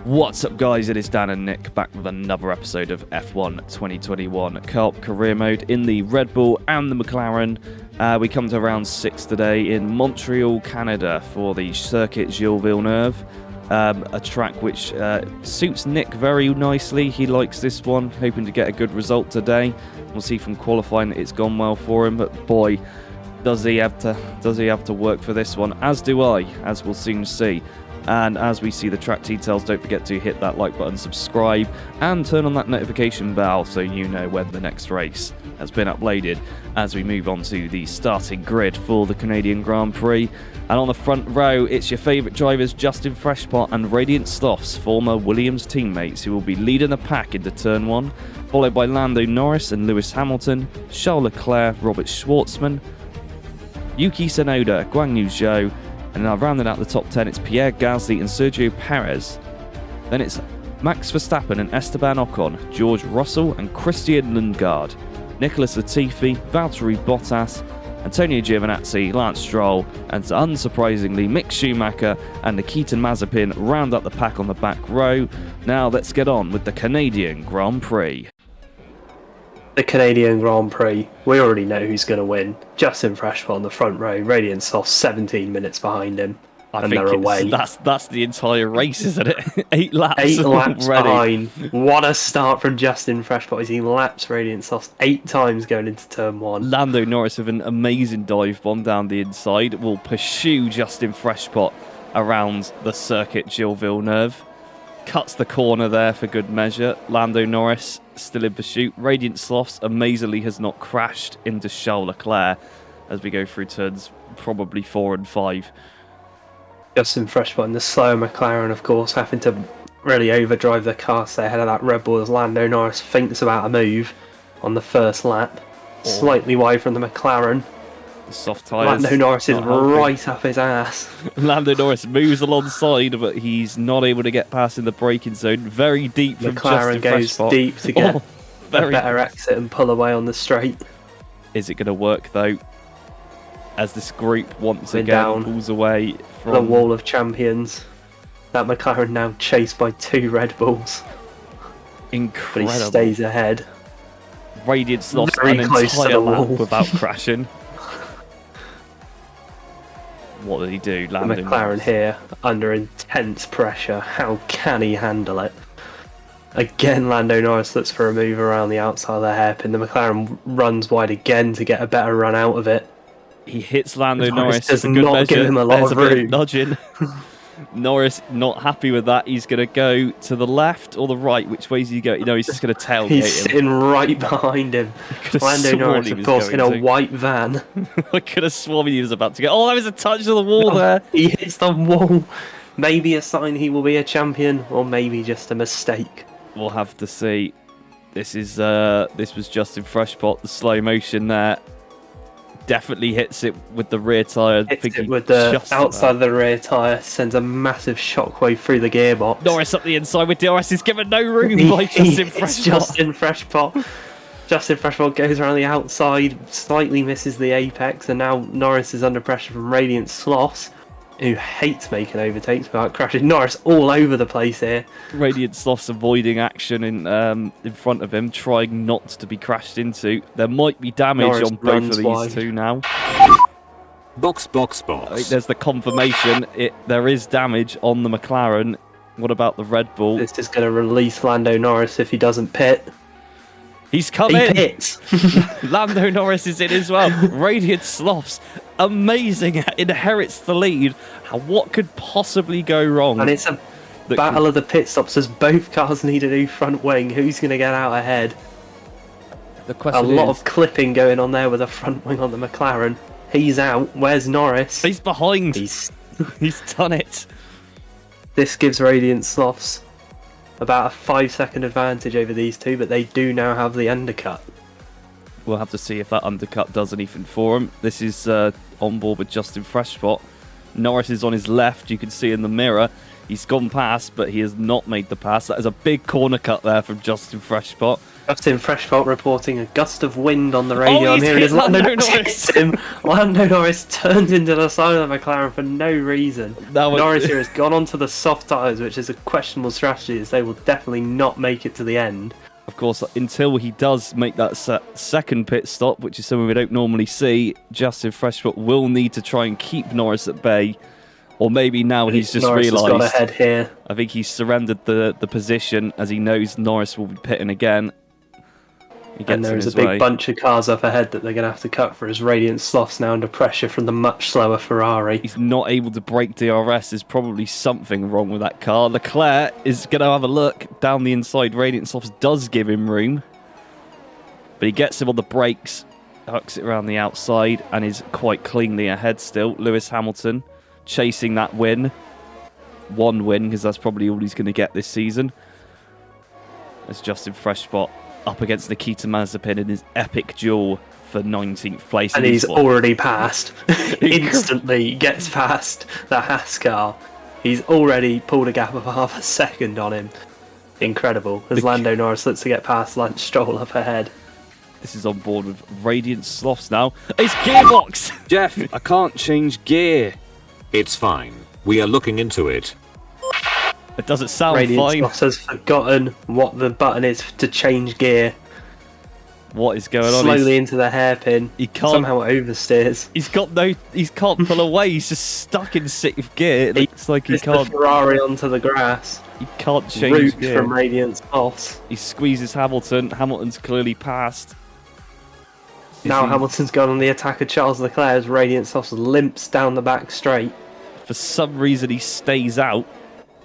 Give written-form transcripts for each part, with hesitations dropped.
What's up, guys? It is Dan and Nick back with another episode of F1 2021 Co-op Career Mode in the Red Bull and the McLaren. We come to round 6 today in Montreal, Canada for the Circuit Gilles Villeneuve. A track which suits Nick very nicely. He likes this one, hoping to get a good result today. We'll see from qualifying that it's gone well for him, but boy, does he have to work for this one, as do I, as we'll soon see. And as we see the track details, don't forget to hit that like button, subscribe, and turn on that notification bell so you know when the next race has been uploaded as we move on to the starting grid for the Canadian Grand Prix. And on the front row, it's your favourite drivers Justin Freshpot and Radiant Slothz, former Williams teammates, who will be leading the pack into Turn 1, followed by Lando Norris and Lewis Hamilton, Charles Leclerc, Robert Schwartzman, Yuki Tsunoda, Guan Yu Zhou, and now rounding out the top 10, it's Pierre Gasly and Sergio Perez. Then it's Max Verstappen and Esteban Ocon, George Russell and Christian Lundgaard, Nicholas Latifi, Valtteri Bottas, Antonio Giovinazzi, Lance Stroll, and unsurprisingly Mick Schumacher and Nikita Mazepin round up the pack on the back row. Now let's get on with the Canadian Grand Prix. The Canadian Grand Prix, we already know who's going to win. Justin Freshpot on the front row, Radiant Slothz 17 minutes behind him, and they're away. That's the entire race, isn't it? 8 laps. 8 laps already. behind. What a start from Justin Freshpot as he laps Radiant Slothz 8 times going into Turn 1. Lando Norris with an amazing dive bomb down the inside will pursue Justin Freshpot around the circuit Gilles Villeneuve. Cuts the corner there for good measure. Lando Norris still in pursuit. Radiant Slothz amazingly has not crashed into Charles Leclerc as we go through turns probably 4 and 5. Justin Freshpot in the slow McLaren, of course, having to really overdrive the car, stay ahead of that Red Bull as Lando Norris thinks about a move on the first lap. Slightly wide from the McLaren. The soft tyres. Lando Norris is right up his ass. Lando Norris moves alongside, but he's not able to get past in the braking zone. Very deep from McLaren goes Freshpot. deep to get a better exit and pull away on the straight. Is it going to work though? As this group once again pulls away from the wall of champions. That McLaren now chased by 2 Red Bulls. Incredible. But he stays ahead. Radiant Slothz Very an close to entire the lap wall. without crashing. What did he do? The McLaren here under intense pressure. How can he handle it? Again, Lando Norris looks for a move around the outside of the hairpin. The McLaren runs wide again to get a better run out of it. He hits Lando Norris does for good not measure. give him a lot There's of a bit room. of nudging. Norris not happy with that. He's going to go to the left or the right. Which way is he going? No, he's just going to tailgate him. He's sitting right behind him. Lando Norris, of course, in a white van. I could have sworn he was about to go. Oh, that was a touch of the wall there. He hits the wall. Maybe a sign he will be a champion, or maybe just a mistake. We'll have to see. This was Justin Freshpot. The slow motion there. Definitely hits it with the rear tyre. Hits it with the outside of the rear tyre, sends a massive shockwave through the gearbox. Norris up the inside with DRS is given no room by Justin Freshpot. Justin Freshpot. Justin Freshpot goes around the outside, slightly misses the apex, and now Norris is under pressure from Radiant Slothz, who hates making overtakes without crashing. Norris all over the place here. Radiant Slothz avoiding action in front of him, trying not to be crashed into. There might be damage Norris on both of these wide. two now. Box. There's the confirmation. There is damage on the McLaren. What about the Red Bull? This is going to release Lando Norris if he doesn't pit. He's come He in. pits. Lando Norris is in as well. Radiant Slothz, amazing, inherits the lead. What could possibly go wrong? And it's a battle of the pit stops as both cars need a new front wing. Who's going to get out ahead? The question a lot of clipping going on there with a front wing on the McLaren. He's out. Where's Norris? He's behind. He's done it. This gives Radiant Slothz about a 5-second advantage over these two, but they do now have the undercut. We'll have to see if that undercut does anything for him. This is on board with Justin Freshpot. Norris is on his left. You can see in the mirror. He's gone past, but he has not made the pass. That is a big corner cut there from Justin Freshpot. Justin Freshpot reporting a gust of wind on the radio. he's I'm hearing hit as Lando Lando Norris Norris. hits him. Lando Norris turns into the side of the McLaren for no reason. Norris here has gone onto the soft tyres, which is a questionable strategy, as they will definitely not make it to the end. Of course, until he does make that second pit stop, which is something we don't normally see, Justin Freshpot will need to try and keep Norris at bay. Or maybe now he's just Norris realised. has got ahead here. I think he's surrendered the position as he knows Norris will be pitting again. He gets And there's a in his way. big bunch of cars up ahead that they're going to have to cut for, as Radiant Sloth's now under pressure from the much slower Ferrari. He's not able to break DRS. There's probably something wrong with that car. Leclerc is going to have a look down the inside. Radiant Sloths does give him room. But he gets him on the brakes, hucks it around the outside, and is quite cleanly ahead still. Lewis Hamilton chasing that win. One win, because that's probably all he's going to get this season. As Justin Freshpot up against Nikita Mazepin in his epic duel for 19th place. And he's already passed. Instantly gets past the Haas car. He's already pulled a gap of half a second on him. Incredible. As Lando Norris looks to get past Lance Stroll up ahead. This is on board with Radiant Sloths now. It's GEARBOX! Jeff, I can't change gear. It's fine. We are looking into it. It doesn't sound Radiant fine. Sloths has forgotten what the button is to change gear. What is going on? Slowly into the hairpin. He can't. Somehow oversteers. He can't pull away. He's just stuck in 6th gear. It looks like he It's the can't. Ferrari onto the grass. He can't change Root gear. from Radiant Sloths. He squeezes Hamilton. Hamilton's clearly passed. Now Hamilton's gone on the attack of Charles Leclerc as Radiant Sloths limps down the back straight. For some reason, he stays out.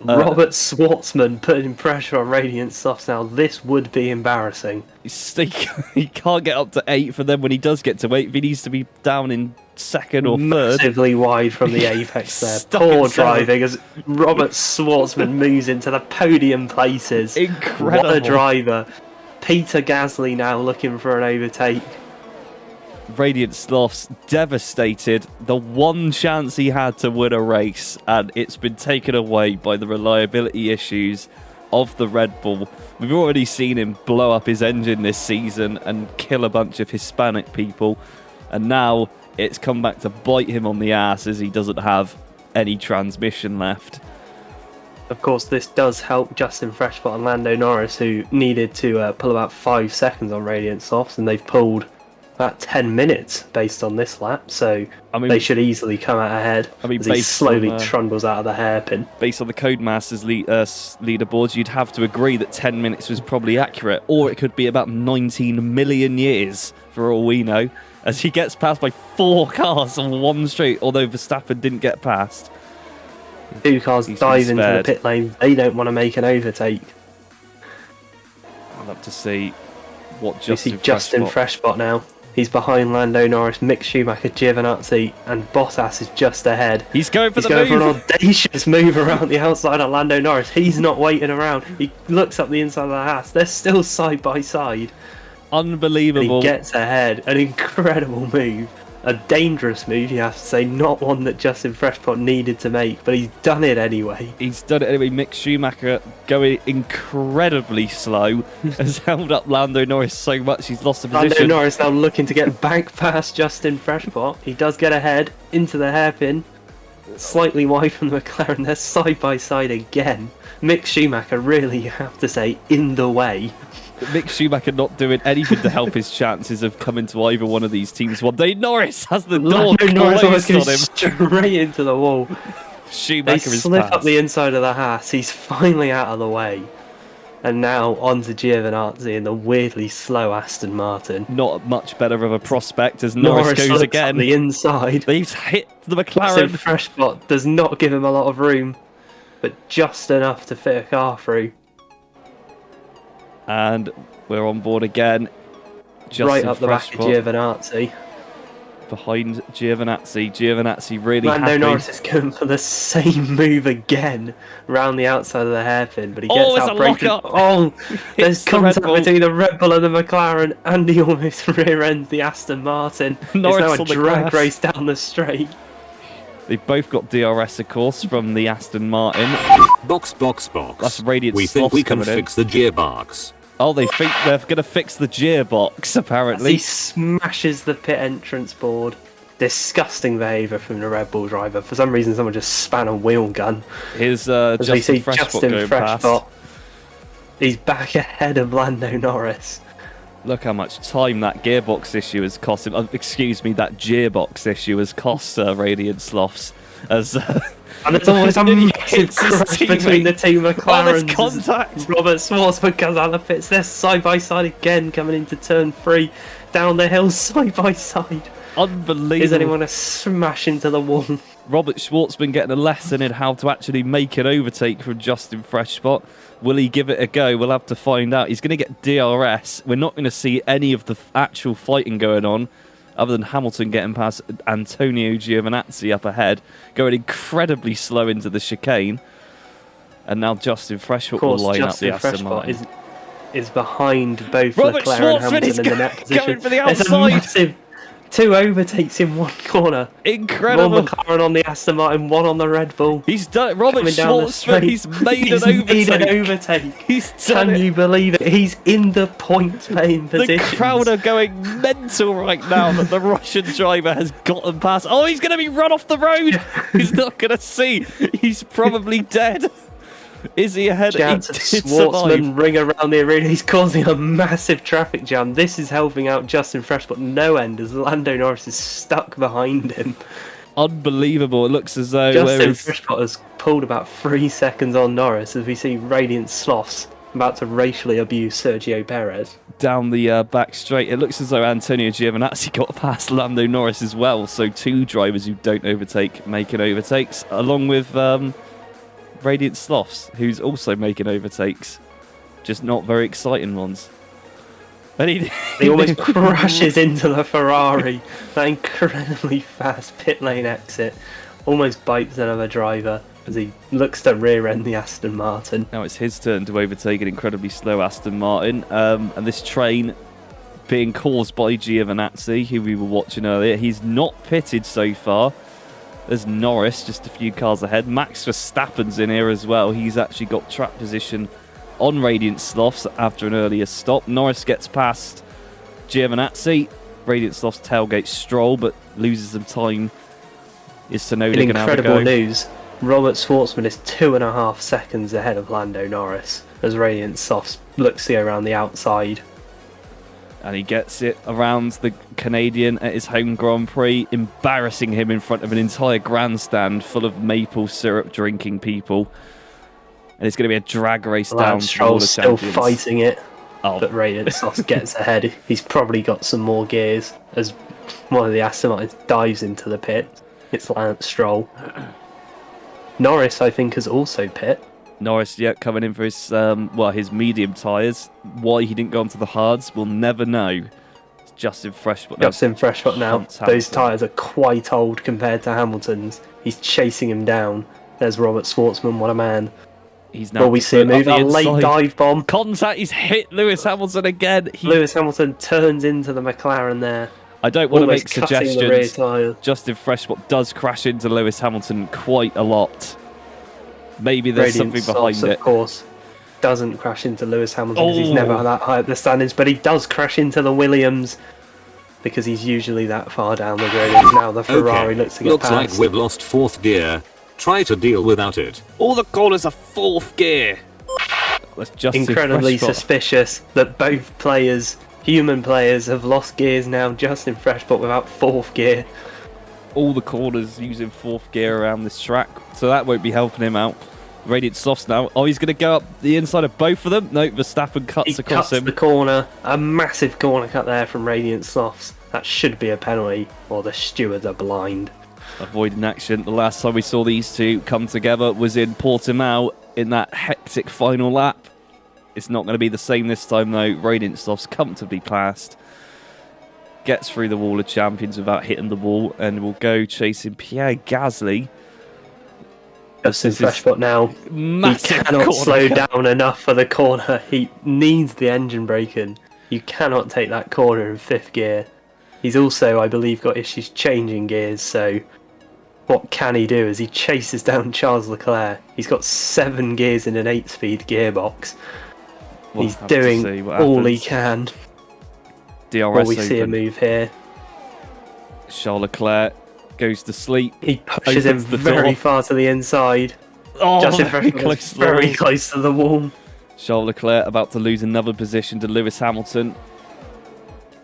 Robert Schwartzman putting pressure on Radiant Sloths now. This would be embarrassing. He can't get up to 8th, and then when he does get to 8th, he needs to be down in 2nd or 3rd. Massively wide from the apex there. Stuck in Poor 7th. driving as Robert Schwartzman moves into the podium places. Incredible. What a driver. Peter Gasly now looking for an overtake. Radiant Sloths devastated. The one chance he had to win a race, and it's been taken away by the reliability issues of the Red Bull. We've already seen him blow up his engine this season and kill a bunch of Hispanic people, and now it's come back to bite him on the ass as he doesn't have any transmission left. Of course, this does help Justin Freshpot and Lando Norris, who needed to pull about 5 seconds on Radiant Sloths, and they've pulled about 10 minutes based on this lap, so they should easily come out ahead as he slowly trundles out of the hairpin. Based on the Codemasters leaderboards, you'd have to agree that 10 minutes was probably accurate, or it could be about 19 million years, for all we know, as he gets passed by 4 cars on one straight, although Verstappen didn't get past. 2 cars dive into the pit lane. They don't want to make an overtake. I'd love to see what Justin Freshpot now. He's behind Lando Norris, Mick Schumacher, Giovinazzi, and Bottas is just ahead. He's going for for an audacious move around the outside of Lando Norris. He's not waiting around. He looks up the inside of the Haas. They're still side by side. Unbelievable. And he gets ahead. An incredible move. A dangerous move, you have to say. Not one that Justin Freshpot needed to make, but he's done it anyway. He's done it anyway. Mick Schumacher, going incredibly slow, has held up Lando Norris so much he's lost the position. Lando Norris now looking to get back past Justin Freshpot. He does get ahead into the hairpin. Slightly wide from the McLaren. They're side by side again. Mick Schumacher, really, you have to say, in the way. Mick Schumacher not doing anything to help his chances of coming to either one of these teams one day. Norris has the door closed on him. Straight into the wall. Schumacher they is slip passed. up the inside of the Haas. He's finally out of the way. And now onto Giovinazzi in the weirdly slow Aston Martin. Not much better of a prospect as Norris goes again. On the inside. They've hit the McLaren. Freshpot does not give him a lot of room, but just enough to fit a car through. And we're on board again. Justin right up the back of Freshpot Giovinazzi. behind Giovinazzi. Giovinazzi really Lando happy. Norris is going for the same move again round the outside of the hairpin, but he gets out breaking. Oh, there's contact between the Red Bull and the McLaren, and he almost rear ends the Aston Martin. Norris it's now a drag race down the straight. They've both got DRS, of course, from the Aston Martin. Box. That's Radiant We think we can coming in. fix the gearbox. Oh, they think they're going to fix the gearbox, As apparently. he smashes the pit entrance board. Disgusting behaviour from the Red Bull driver. For some reason, someone just span a wheel gun. Here's As we see Freshbot Justin going past. Freshbot. He's back ahead of Lando Norris. Look how much time that gearbox issue has cost him. Excuse me, that gearbox issue has cost Radiant Sloths. As And there's always a massive It's his crash between the two Oh, McLarens. there's contact. Robert Schwartzman comes out of the pits. They're side by side again, coming into turn 3. Down the hill, side by side. Unbelievable. Is anyone to smash into the wall? Robert Schwartzman getting a lesson in how to actually make an overtake from Justin Freshbot. Will he give it a go? We'll have to find out. He's going to get DRS. We're not going to see any of the actual fighting going on, other than Hamilton getting past Antonio Giovinazzi up ahead, going incredibly slow into the chicane. And now Justin Freshbot will line Justin up the Aston Martin. Freshbot is behind both Robert Leclerc and Schwartzman is Hamilton in the net position. going for the There's a outside. massive 2 overtakes in one corner. Incredible. One McLaren on the Aston Martin, one on the Red Bull. He's done. Robert Coming down the Schwartzman. straight. He's made He's an overtake. made an overtake. He's done Can it. you believe it? He's in the point-playing position. The crowd are going mental right now that the Russian driver has gotten past. Oh, he's going to be run off the road. He's not going to see. He's probably dead. Is he ahead? Chance of Schwartzman ring around the arena. He's causing a massive traffic jam. This is helping out Justin Freshbot no end as Lando Norris is stuck behind him. Unbelievable. It looks as though Justin Freshbot has pulled about 3 seconds on Norris as we see Radiant Sloths about to racially abuse Sergio Perez. down the back straight. It looks as though Antonio Giovinazzi got past Lando Norris as well. So 2 drivers who don't overtake making overtakes, along with Radiant Sloths, who's also making overtakes. Just not very exciting ones. But he almost crashes into the Ferrari. That incredibly fast pit lane exit almost bites another driver as he looks to rear end the Aston Martin. Now it's his turn to overtake an incredibly slow Aston Martin. And this train being caused by Giovinazzi, who we were watching earlier. He's not pitted so far. There's Norris, just a few cars ahead. Max Verstappen's in here as well. He's actually got track position on Radiant Sloths after an earlier stop. Norris gets past Giovinazzi. Radiant Sloths tailgate Stroll, but loses some time. Is Tsunoda going to have a go? Incredible news. Robert Schwartzman is 2.5 seconds ahead of Lando Norris as Radiant Sloths looks to go around the outside. And he gets it around the Canadian at his home Grand Prix, embarrassing him in front of an entire grandstand full of maple syrup drinking people. And it's going to be a drag race down to all the Stroll's still champions. fighting it, Oh, but Radiant Sloths gets ahead. He's probably got some more gears as one of the Aston Martins dives into the pit. It's Lance Stroll. Norris, I think, has also pit. Norris, yeah, coming in for his his medium tyres. Why he didn't go onto the hards, we'll never know. It's Justin Freshbot. Justin Freshbot now. Hunts Those Hamilton. tyres are quite old compared to Hamilton's. He's chasing him down. There's Robert Schwartzman, what a man. He's now Will we see him up move the a late inside. dive bomb? Contact, he's hit Lewis Hamilton again. Lewis Hamilton turns into the McLaren there. I don't want to make Almost cutting the rear suggestions. tyre. Justin Freshbot does crash into Lewis Hamilton quite a lot. Maybe there's Radiant something behind Sloths, it. of course, doesn't crash into Lewis Hamilton because he's Oh. never that high up the standings, but he does crash into the Williams because he's usually that far down the grid. It's now the Ferrari Okay, looks to get looks past. like we've lost 4th gear. Try to deal without it. All the corners are 4th gear. That's Justin Incredibly Freshbot. suspicious that both players, human players, have lost gears now. Justin Freshbot without 4th gear. All the corners using 4th gear around this track, so that won't be helping him out. Radiant Sloths now. Oh, he's going to go up the inside of both of them. No, Verstappen cuts He across cuts him. the corner. A massive corner cut there from Radiant Sloths. That should be a penalty, or the stewards are blind. Avoiding action. The last time we saw these two come together was in Portimao in that hectic final lap. It's not going to be the same this time though. Radiant Sloths comfortably passed. Gets through the wall of champions without hitting the wall and will go chasing Pierre Gasly. Justin This is Freshbot now. He Massive cannot corner slow cut. down enough for the corner. He needs the engine braking. You cannot take that corner in 5th gear. He's also, I believe, got issues changing gears, so what can he do as he chases down Charles Leclerc? He's got 7 gears in an 8-speed gearbox. We'll He's have to see doing what all he happens. can. DRS Will we see a open. move here? Charles Leclerc goes to sleep. He pushes him Opens the very door. far to the inside. Oh, Justin very Freshbot close is to the very wall. close to the wall. Charles Leclerc about to lose another position to Lewis Hamilton.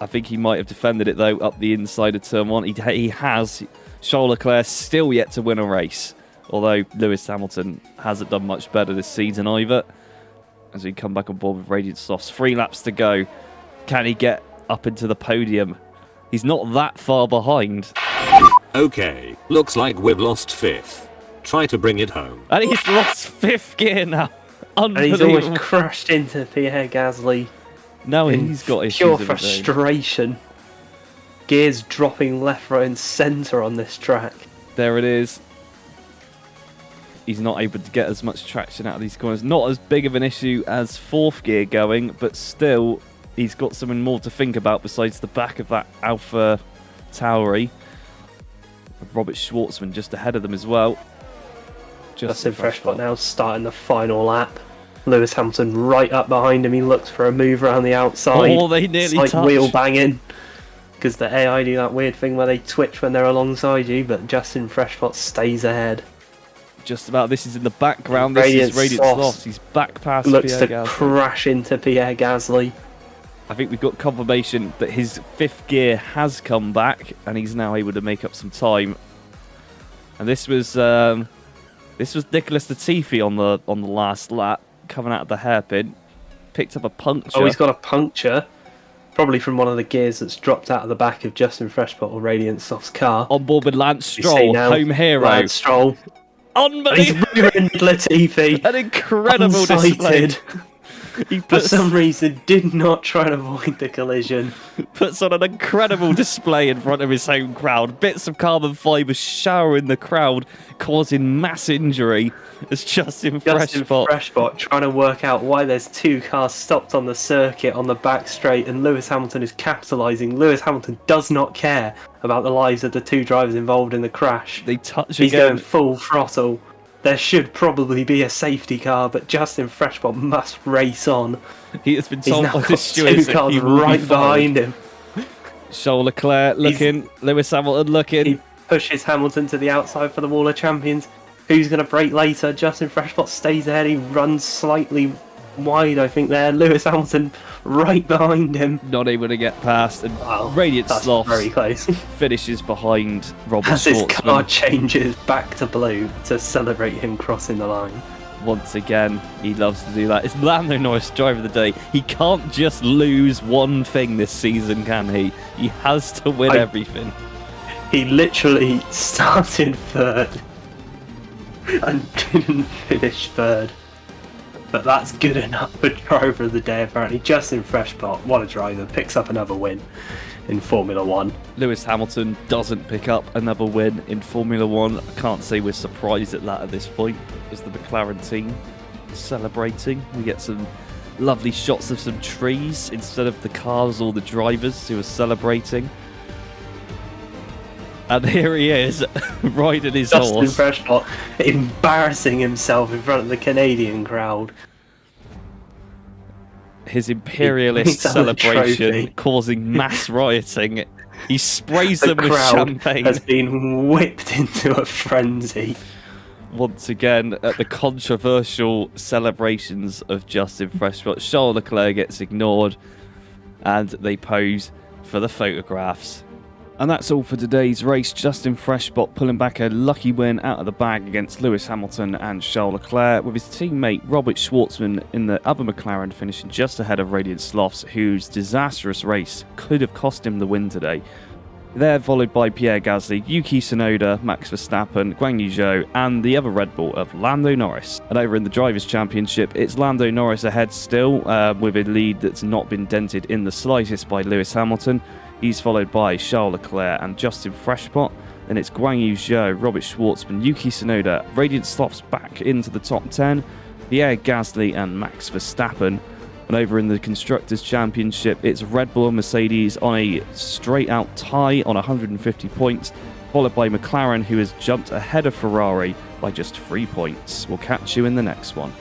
I think he might have defended it though up the inside of turn 1. He has. Charles Leclerc still yet to win a race, although Lewis Hamilton hasn't done much better this season either. As we come back on board with Radiant Slothz, 3 laps to go. Can he get up into the podium? He's not that far behind. Okay, looks like we've lost 5th. Try to bring it home. And he's lost 5th gear now. And he's Unbelievable. almost crashed into Pierre Gasly. Now in he's got issues pure of his own. frustration. Gears dropping left, right, and centre on this track. There it is. He's not able to get as much traction out of these corners. Not as big of an issue as 4th gear going, but still, he's got something more to think about besides the back of that Alpha Tauri. Robert Schwartzman just ahead of them as well. Justin Freshbot now starting the final lap. Lewis Hamilton right up behind him. He looks for a move around the outside. Oh, they nearly it's like touched. wheel banging. Because the AI do that weird thing where they twitch when they're alongside you, but Justin Freshbot stays ahead. Just about. This is in the background. This is Radiant Slothz. He's back past Looks Pierre to Gasly. crash into Pierre Gasly. I think we've got confirmation that his 5th gear has come back, and he's now able to make up some time. And this was Nicholas Latifi on the last lap, coming out of the hairpin, picked up a puncture. Oh, he's got a puncture. Probably from one of the gears that's dropped out of the back of Justin Freshbot or Radiant Sloth's car. On board with Lance You see Stroll, now, home hero. Lance Stroll. And he's Unbelievable! ruined Latifi. An incredible display. Unsighted. He For some reason, did not try and avoid the collision. puts on an incredible display in front of his home crowd. Bits of carbon fibre showering the crowd, causing mass injury as Justin Freshbot. Freshbot trying to work out why there's 2 cars stopped on the circuit on the back straight and Lewis Hamilton is capitalising. Lewis Hamilton does not care about the lives of the 2 drivers involved in the crash. They touch He's again. going full throttle. There should probably be a safety car, but Justin Freshbot must race on. He has been He's told now by got the 2 stewards that cars he will right be behind fired. him. Charles Leclerc looking, Lewis Hamilton looking. He pushes Hamilton to the outside for the Wall of Champions. Who's going to brake later? Justin Freshbot stays ahead. He runs slightly wide, I think, there. Lewis Hamilton right behind him. Not able to get past, and Wow, Radiant that's Slothz very close. finishes behind Robert As his car Schwartzman. changes back to blue to celebrate him crossing the line. Once again, he loves to do that. It's Lando Norris, driver of the day. He can't just lose one thing this season, can he? He has to win everything. He literally started 3rd and didn't finish 3rd. But that's good enough for driver of the day, apparently. Justin Freshbot, what a driver, picks up another win in Formula 1. Lewis Hamilton doesn't pick up another win in Formula 1. I can't say we're surprised at that at this point, as the McLaren team is celebrating. We get some lovely shots of some trees instead of the cars or the drivers who are celebrating. And here he is, riding his Justin horse. Freshbot embarrassing himself in front of the Canadian crowd. His imperialist He's had a celebration trophy. causing mass rioting. He sprays The them with crowd champagne. has been whipped into a frenzy. Once again, at the controversial celebrations of Justin Freshbot, Charles Leclerc gets ignored and they pose for the photographs. And that's all for today's race. Justin Freshbot pulling back a lucky win out of the bag against Lewis Hamilton and Charles Leclerc, with his teammate Robert Schwartzman in the other McLaren finishing just ahead of Radiant Slothz, whose disastrous race could have cost him the win today. They're followed by Pierre Gasly, Yuki Tsunoda, Max Verstappen, Guan Yu Zhou, and the other Red Bull of Lando Norris. And over in the Drivers' Championship, it's Lando Norris ahead still, with a lead that's not been dented in the slightest by Lewis Hamilton. He's followed by Charles Leclerc and Justin Freshbot. Then it's Guan Yu Zhou, Robert Schwartzman, Yuki Tsunoda, Radiant Slothz back into the top 10, Pierre Gasly and Max Verstappen. And over in the Constructors' Championship, it's Red Bull and Mercedes on a straight-out tie on 150 points, followed by McLaren, who has jumped ahead of Ferrari by just 3 points. We'll catch you in the next one.